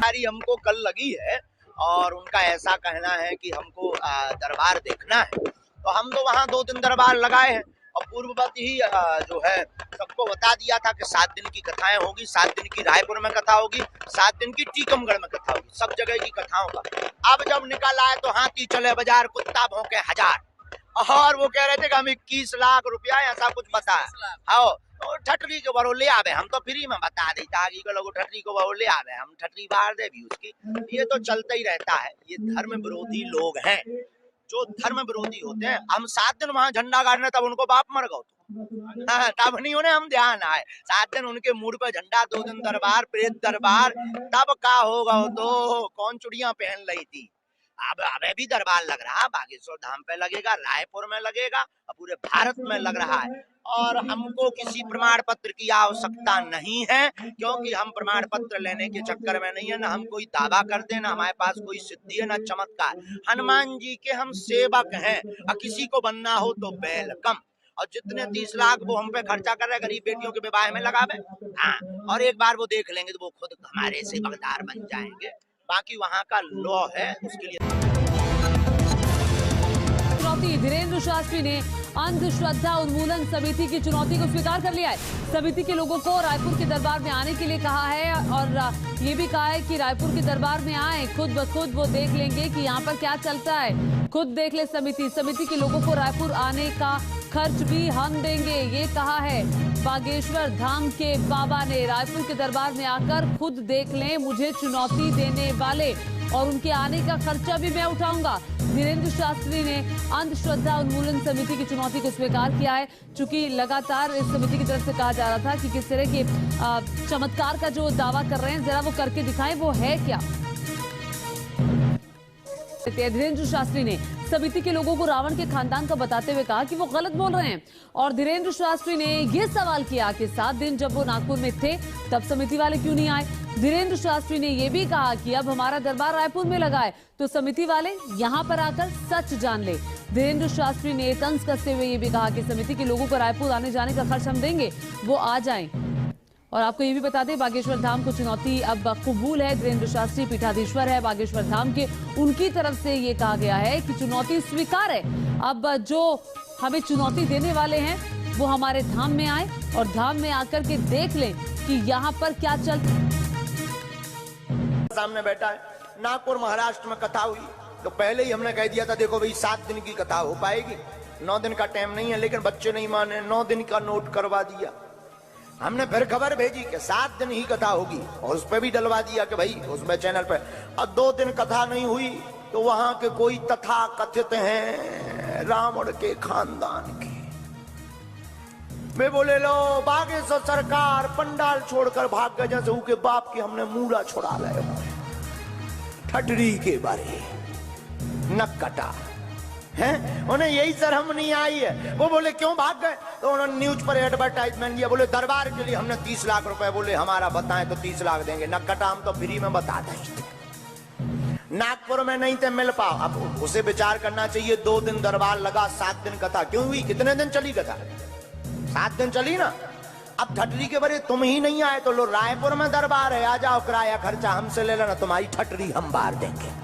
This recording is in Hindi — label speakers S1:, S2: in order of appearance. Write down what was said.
S1: जानकारी हमको कल लगी है और उनका ऐसा कहना है कि हमको दरबार देखना है, तो हम तो वहाँ 2 दिन दरबार लगाए हैं और पूर्ववत ही जो है सबको बता दिया था कि 7 दिन की कथाएं होगी, 7 दिन की रायपुर में कथा होगी, 7 दिन की टीकमगढ़ में कथा होगी, सब जगह की कथाओं का। अब जब निकल आए तो हाथी चले बाजार, कुत्ता भौंके हजार, और वो कह रहे थे कि हम 21 लाख रुपया ऐसा कुछ बताया। आओ तो ठटरी के बरो ले आवे, हम तो फ्री में बता देता आगे के लोग ठटरी को बरो ले आवे, हम ठटरी बार दे भी उसकी। ये तो चलता ही रहता है, ये धर्म विरोधी लोग हैं जो धर्म विरोधी होते हैं। हम 7 दिन वहां झंडा गाड़ने, तब उनको बाप मर गए तब नहीं उन्हें हम ध्यान आए। 7 दिन उनके मूड पे झंडा, 2 दिन दरबार, प्रेत दरबार, तब का होगा तो कौन चुड़िया पहन रही थी। अब अबे भी दरबार लग रहा, बागेश्वर धाम पे लगेगा, रायपुर में लगेगा, पूरे भारत में लग रहा है। और हमको किसी प्रमाण पत्र की आवश्यकता नहीं है, क्योंकि हम प्रमाण पत्र लेने के चक्कर में नहीं है, ना हम कोई दावा करते हैं, ना हमारे पास कोई सिद्धि है, ना चमत्कार। हनुमान जी के हम सेवक हैं, और किसी को बनना हो तो वेलकम। और जितने 30 लाख वो हम पे खर्चा कर रहे, गरीब बेटियों के विवाह में लगावे, हाँ, और एक बार वो देख लेंगे तो वो खुद हमारे सेवकदार बन जाएंगे। बाकी वहाँ का लॉ है, उसके लिए।
S2: चुनौती, धीरेन्द्र शास्त्री ने अंधश्रद्धा उन्मूलन समिति की चुनौती को स्वीकार कर लिया है। समिति के लोगों को रायपुर के दरबार में आने के लिए कहा है और ये भी कहा है कि रायपुर के दरबार में आए, खुद ब खुद वो देख लेंगे कि यहाँ पर क्या चलता है, खुद देख ले समिति के लोगों को रायपुर आने का खर्च भी हम देंगे, ये कहा है बागेश्वर धाम के बाबा ने। रायपुर के दरबार में आकर खुद देख लें मुझे चुनौती देने वाले, और उनके आने का खर्चा भी मैं उठाऊंगा। धीरेन्द्र शास्त्री ने अंधश्रद्धा उन्मूलन समिति की चुनौती को स्वीकार किया है, चूंकि लगातार इस समिति की तरफ से कहा जा रहा था कि किस तरह के चमत्कार का जो दावा कर रहे हैं जरा वो करके दिखाएं, वो है क्या। धीरेन्द्र शास्त्री ने समिति के लोगों को रावण के खानदान का बताते हुए कहा कि वो गलत बोल रहे हैं, और धीरेन्द्र शास्त्री ने ये सवाल किया कि 7 दिन जब वो नागपुर में थे तब समिति वाले क्यों नहीं आए। धीरेन्द्र शास्त्री ने ये भी कहा कि अब हमारा दरबार रायपुर में लगा है तो समिति वाले यहाँ पर आकर सच जान ले। धीरेन्द्र शास्त्री ने तंज कसते हुए ये भी कहा कि समिति के लोगों को रायपुर आने जाने का खर्च हम देंगे, वो आ जाएं। और आपको ये भी बता दें बागेश्वर धाम को चुनौती अब कबूल है। धीरेन्द्र शास्त्री पीठाधीश्वर है बागेश्वर धाम के, उनकी तरफ से ये कहा गया है कि चुनौती स्वीकार है। अब जो हमें चुनौती देने वाले हैं वो हमारे धाम में आए और धाम में आकर के देख लें कि यहाँ पर क्या चल।
S1: सामने बैठा है, नागपुर महाराष्ट्र में कथा हुई तो पहले ही हमने कह दिया था देखो भाई 7 दिन की कथा हो पाएगी, 9 दिन का टाइम नहीं है, लेकिन बच्चे नहीं माने, 9 दिन का नोट करवा दिया। हमने फिर खबर भेजी कि 7 दिन ही कथा होगी और उस पर भी डलवा दिया कि भाई उसमें चैनल पे, और 2 दिन कथा नहीं हुई तो वहां के कोई तथा कथित हैं रावण के खानदान के वे बोले लो बागेश्वर सरकार पंडाल छोड़कर भाग गए जैसे उनके बाप के हमने मूड़ा छुड़ा लाए। ठटरी के बारे नक कटा है, उन्हें यही शर्म नहीं आई है। वो बोले क्यों भाग गए, तो उन्होंने न्यूज पर एडवर्टाइजमेंट दिया, बोले दरबार के लिए हमने 30 लाख रुपए बोले हमारा बताएं तो 30 लाख देंगे। नक्कटा हम तो फ्री में बता देंगे, नागपुर में नहीं थे मिल पाओ। अब उसे विचार करना चाहिए, 2 दिन दरबार लगा, 7 दिन कथा क्यों हुई, कितने दिन चली कथा, 7 दिन चली ना। अब ठटरी के बारे तुम ही नहीं आए तो लो रायपुर में दरबार है, आ जाओ, किराया खर्चा हमसे ले लेना, तुम्हारी ठटरी हम बार देंगे।